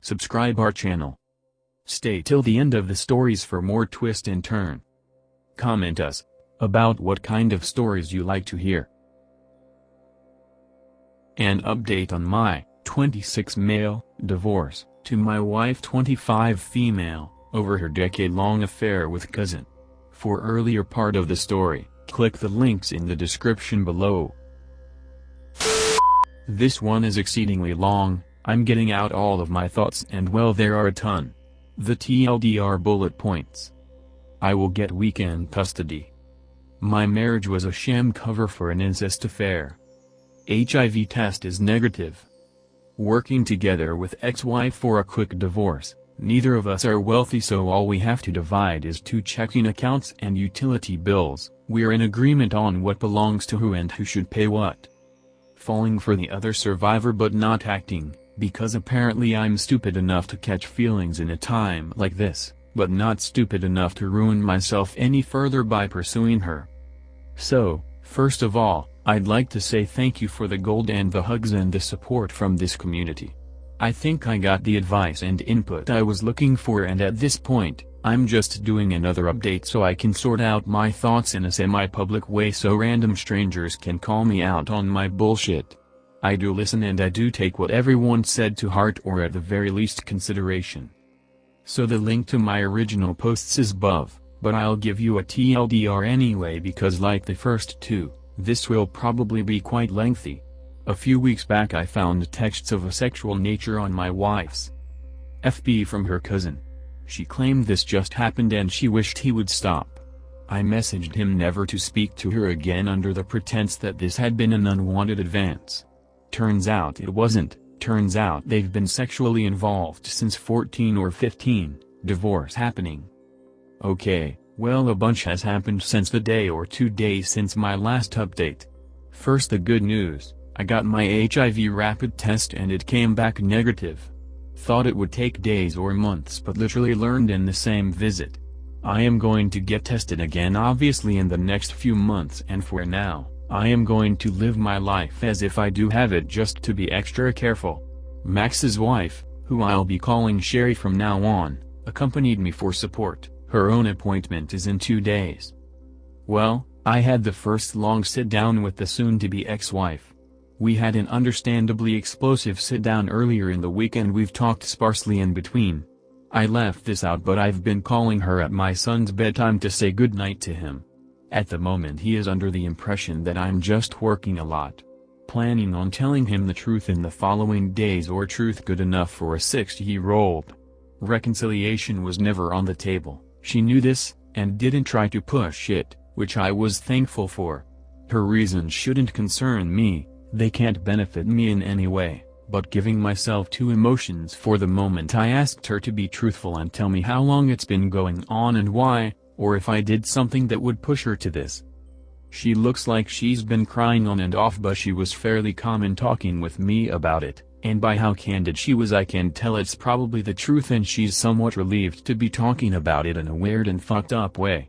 Subscribe our channel. Stay till the end of the stories for more twist and turn. Comment us about what kind of stories you like to hear. An update on my 26 male divorce to my wife 25 female over her decade-long affair with cousin. For earlier part of the story, click the links in the description below. This one is exceedingly long. I'm getting out all of my thoughts and well there are a ton. The TLDR bullet points. I will get weekend custody. My marriage was a sham cover for an incest affair. HIV test is negative. Working together with ex-wife for a quick divorce. Neither of us are wealthy, so all we have to divide is 2 checking accounts and utility bills. We're in agreement on what belongs to who and who should pay what. Falling for the other survivor but not acting, because apparently I'm stupid enough to catch feelings in a time like this, but not stupid enough to ruin myself any further by pursuing her. So, first of all, I'd like to say thank you for the gold and the hugs and the support from this community. I think I got the advice and input I was looking for, and at this point, I'm just doing another update so I can sort out my thoughts in a semi-public way so random strangers can call me out on my bullshit. I do listen and I do take what everyone said to heart, or at the very least consideration. So the link to my original posts is above, but I'll give you a TLDR anyway because like the first 2, this will probably be quite lengthy. A few weeks back I found texts of a sexual nature on my wife's FB from her cousin. She claimed this just happened and she wished he would stop. I messaged him never to speak to her again under the pretense that this had been an unwanted advance. Turns out it wasn't. Turns out they've been sexually involved since 14 or 15, divorce happening. Okay, well a bunch has happened since the day or 2 days since my last update. First the good news, I got my HIV rapid test and it came back negative. Thought it would take days or months but literally learned in the same visit. I am going to get tested again obviously in the next few months, and for now, I am going to live my life as if I do have it just to be extra careful. Max's wife, who I'll be calling Sherry from now on, accompanied me for support. Her own appointment is in 2 days. Well, I had the first long sit-down with the soon-to-be ex-wife. We had an understandably explosive sit-down earlier in the week and we've talked sparsely in between. I left this out but I've been calling her at my son's bedtime to say goodnight to him. At the moment he is under the impression that I'm just working a lot. Planning on telling him the truth in the following days, or truth good enough for a 6-year-old. Reconciliation was never on the table, she knew this, and didn't try to push it, which I was thankful for. Her reasons shouldn't concern me. They can't benefit me in any way, but giving myself to emotions for the moment I asked her to be truthful and tell me how long it's been going on and why, or if I did something that would push her to this. She looks like she's been crying on and off, but she was fairly calm in talking with me about it, and by how candid she was I can tell it's probably the truth and she's somewhat relieved to be talking about it in a weird and fucked up way.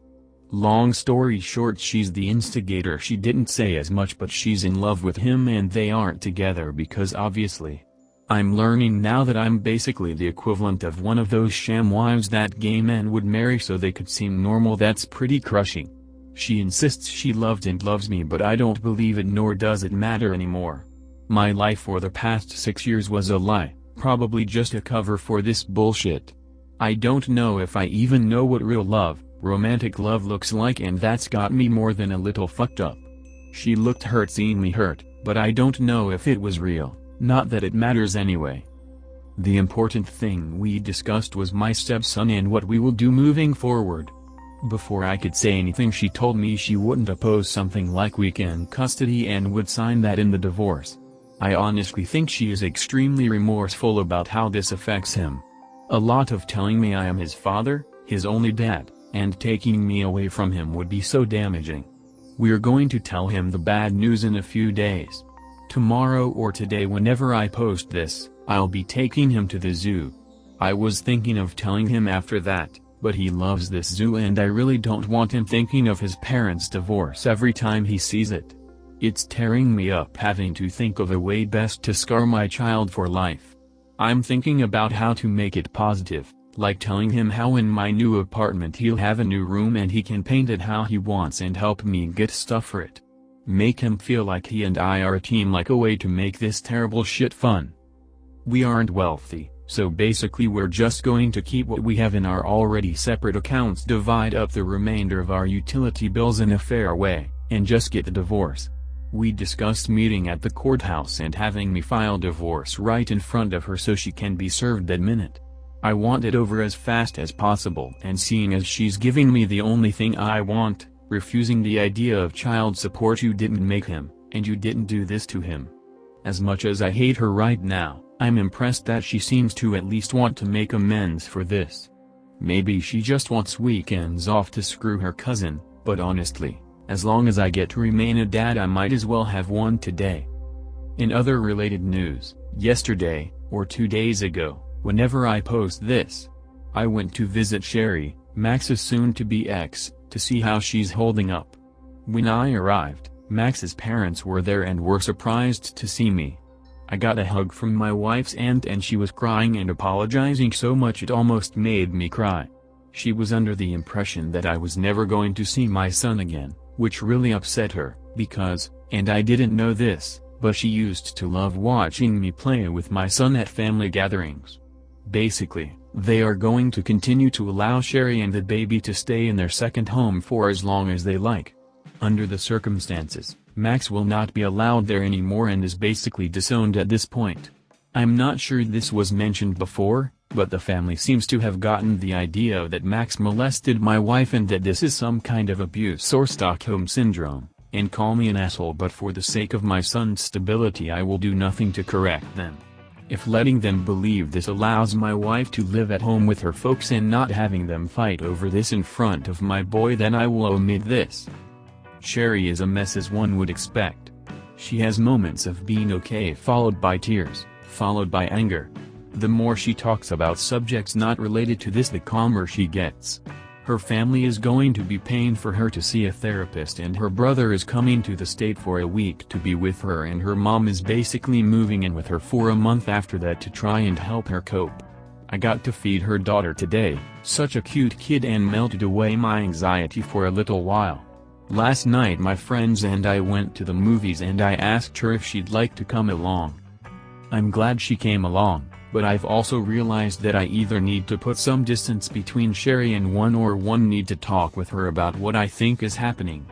Long story short, she's the instigator. She didn't say as much but she's in love with him and they aren't together because obviously. I'm learning now that I'm basically the equivalent of one of those sham wives that gay men would marry so they could seem normal. That's pretty crushing. She insists she loved and loves me but I don't believe it, nor does it matter anymore. My life for the past 6 years was a lie, probably just a cover for this bullshit. I don't know if I even know what real love, romantic love looks like, and that's got me more than a little fucked up. She looked hurt seeing me hurt, but I don't know if it was real, not that it matters anyway. The important thing we discussed was my stepson and what we will do moving forward. Before I could say anything she told me she wouldn't oppose something like weekend custody and would sign that in the divorce. I honestly think she is extremely remorseful about how this affects him. A lot of telling me I am his father, his only dad, and taking me away from him would be so damaging. We're going to tell him the bad news in a few days. Tomorrow or today, whenever I post this, I'll be taking him to the zoo. I was thinking of telling him after that, but he loves this zoo and I really don't want him thinking of his parents' divorce every time he sees it. It's tearing me up having to think of a way best to scar my child for life. I'm thinking about how to make it positive, like telling him how in my new apartment he'll have a new room and he can paint it how he wants and help me get stuff for it. Make him feel like he and I are a team, like a way to make this terrible shit fun. We aren't wealthy, so basically we're just going to keep what we have in our already separate accounts, divide up the remainder of our utility bills in a fair way, and just get the divorce. We discussed meeting at the courthouse and having me file divorce right in front of her so she can be served that minute. I want it over as fast as possible, and seeing as she's giving me the only thing I want, refusing the idea of child support, you didn't make him, and you didn't do this to him. As much as I hate her right now, I'm impressed that she seems to at least want to make amends for this. Maybe she just wants weekends off to screw her cousin, but honestly, as long as I get to remain a dad, I might as well have one today. In other related news, yesterday, or 2 days ago, whenever I post this, I went to visit Sherry, Max's soon-to-be ex, to see how she's holding up. When I arrived, Max's parents were there and were surprised to see me. I got a hug from my wife's aunt and she was crying and apologizing so much it almost made me cry. She was under the impression that I was never going to see my son again, which really upset her, because, and I didn't know this, but she used to love watching me play with my son at family gatherings. Basically, they are going to continue to allow Sherry and the baby to stay in their second home for as long as they like. Under the circumstances, Max will not be allowed there anymore and is basically disowned at this point. I'm not sure this was mentioned before, but the family seems to have gotten the idea that Max molested my wife and that this is some kind of abuse or Stockholm syndrome, and call me an asshole, but for the sake of my son's stability I will do nothing to correct them. If letting them believe this allows my wife to live at home with her folks and not having them fight over this in front of my boy, then I will omit this. Sherry is a mess as one would expect. She has moments of being okay followed by tears, followed by anger. The more she talks about subjects not related to this, the calmer she gets. Her family is going to be paying for her to see a therapist and her brother is coming to the state for a week to be with her, and her mom is basically moving in with her for a month after that to try and help her cope. I got to feed her daughter today, such a cute kid, and melted away my anxiety for a little while. Last night my friends and I went to the movies and I asked her if she'd like to come along. I'm glad she came along, but I've also realized that I either need to put some distance between Sherry and one need to talk with her about what I think is happening.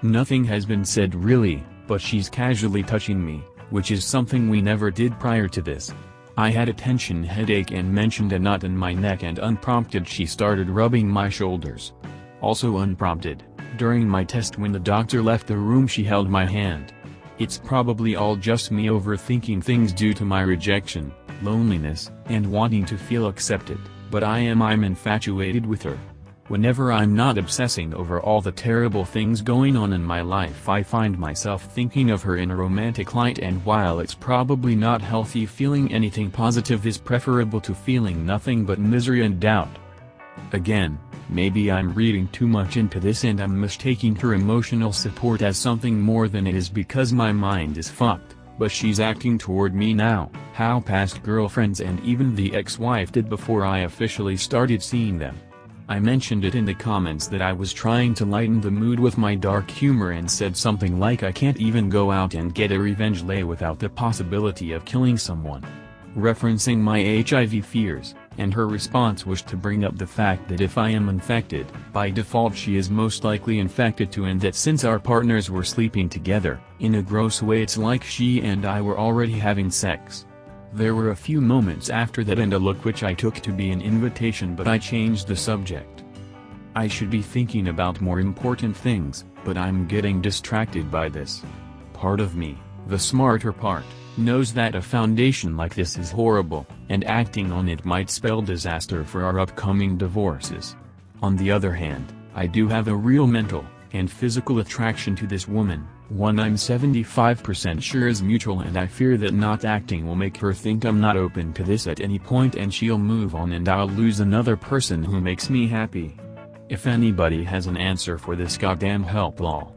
Nothing has been said really, but she's casually touching me, which is something we never did prior to this. I had a tension headache and mentioned a knot in my neck, and unprompted she started rubbing my shoulders. Also unprompted, during my test when the doctor left the room she held my hand. It's probably all just me overthinking things due to my rejection, loneliness, and wanting to feel accepted, but I'm infatuated with her. Whenever I'm not obsessing over all the terrible things going on in my life, I find myself thinking of her in a romantic light, and while it's probably not healthy, feeling anything positive is preferable to feeling nothing but misery and doubt. Again, maybe I'm reading too much into this and I'm mistaking her emotional support as something more than it is because my mind is fucked, but she's acting toward me now, how past girlfriends and even the ex-wife did before I officially started seeing them. I mentioned it in the comments that I was trying to lighten the mood with my dark humor and said something like I can't even go out and get a revenge lay without the possibility of killing someone, referencing my HIV fears, and her response was to bring up the fact that if I am infected, by default she is most likely infected too, and that since our partners were sleeping together, in a gross way it's like she and I were already having sex. There were a few moments after that and a look which I took to be an invitation, but I changed the subject. I should be thinking about more important things, but I'm getting distracted by this. Part of me, the smarter part, knows that a foundation like this is horrible, and acting on it might spell disaster for our upcoming divorces. On the other hand, I do have a real mental and physical attraction to this woman, one I'm 75% sure is mutual, and I fear that not acting will make her think I'm not open to this at any point and she'll move on and I'll lose another person who makes me happy. If anybody has an answer for this, goddamn help lol.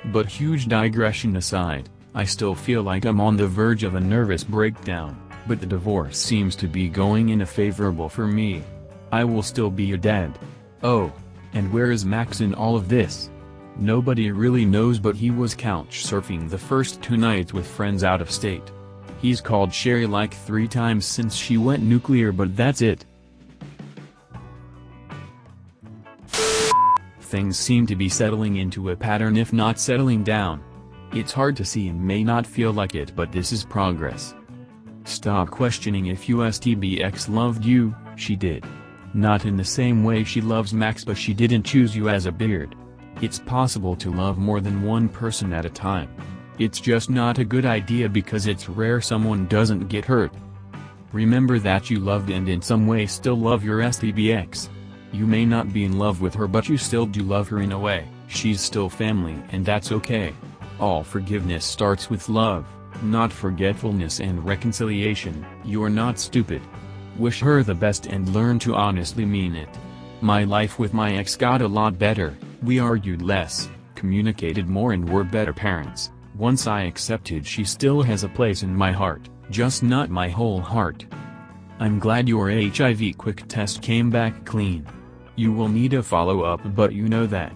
But huge digression aside, I still feel like I'm on the verge of a nervous breakdown. But the divorce seems to be going in a favorable for me. I will still be a dad. Oh, and where is Max in all of this? Nobody really knows, but he was couch surfing the first 2 nights with friends out of state. He's called Sherry like 3 times since she went nuclear, but that's it. Things seem to be settling into a pattern, if not settling down. It's hard to see and may not feel like it, but this is progress. Stop questioning if USTBX loved you. She did. Not in the same way she loves Max, but she didn't choose you as a beard. It's possible to love more than one person at a time. It's just not a good idea because it's rare someone doesn't get hurt. Remember that you loved and in some way still love your STBX. You may not be in love with her, but you still do love her in a way. She's still family, and that's okay. All forgiveness starts with love, not forgetfulness and reconciliation. You're not stupid. Wish her the best and learn to honestly mean it. My life with my ex got a lot better. We argued less, communicated more, and were better parents. Once I accepted she still has a place in my heart, just not my whole heart. I'm glad your HIV quick test came back clean. You will need a follow-up, but you know that.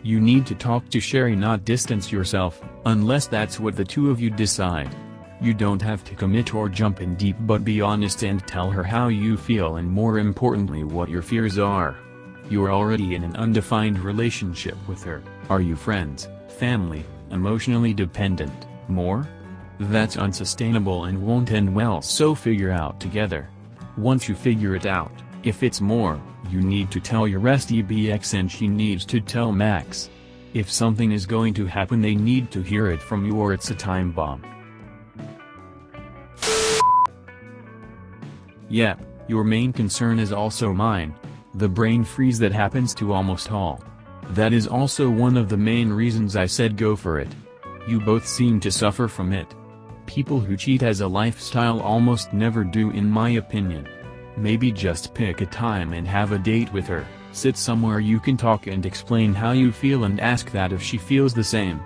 You need to talk to Sherry, not distance yourself, unless that's what the two of you decide. You don't have to commit or jump in deep, but be honest and tell her how you feel, and more importantly what your fears are. You're already in an undefined relationship with her. Are you friends, family, emotionally dependent, more? That's unsustainable and won't end well, so figure out together. Once you figure it out, if it's more, you need to tell your STBX and she needs to tell Max. If something is going to happen, they need to hear it from you, or it's a time bomb. Yep, your main concern is also mine. The brain freeze that happens to almost all. That is also one of the main reasons I said go for it. You both seem to suffer from it. People who cheat as a lifestyle almost never do, in my opinion. Maybe just pick a time and have a date with her, sit somewhere you can talk and explain how you feel and ask that if she feels the same.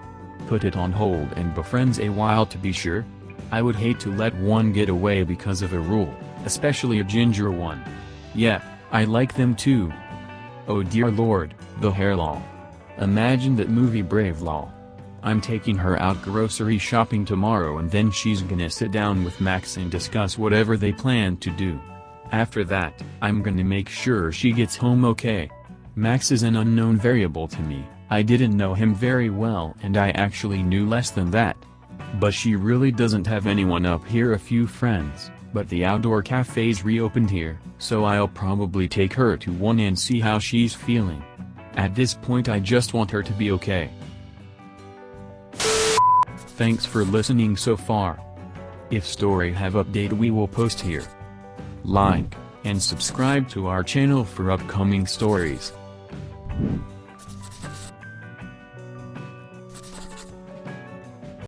Put it on hold and befriends a while to be sure. I would hate to let one get away because of a rule, especially a ginger one. Yep, I like them too. Oh dear lord, the hair law. Imagine that movie Brave Law. I'm taking her out grocery shopping tomorrow, and then she's gonna sit down with Max and discuss whatever they plan to do. After that, I'm gonna make sure she gets home okay. Max is an unknown variable to me. I didn't know him very well, and I actually knew less than that. But she really doesn't have anyone up here, a few friends, but the outdoor cafe's reopened here, so I'll probably take her to one and see how she's feeling. At this point I just want her to be okay. Thanks for listening so far. If story have update, we will post here. Like and subscribe to our channel for upcoming stories.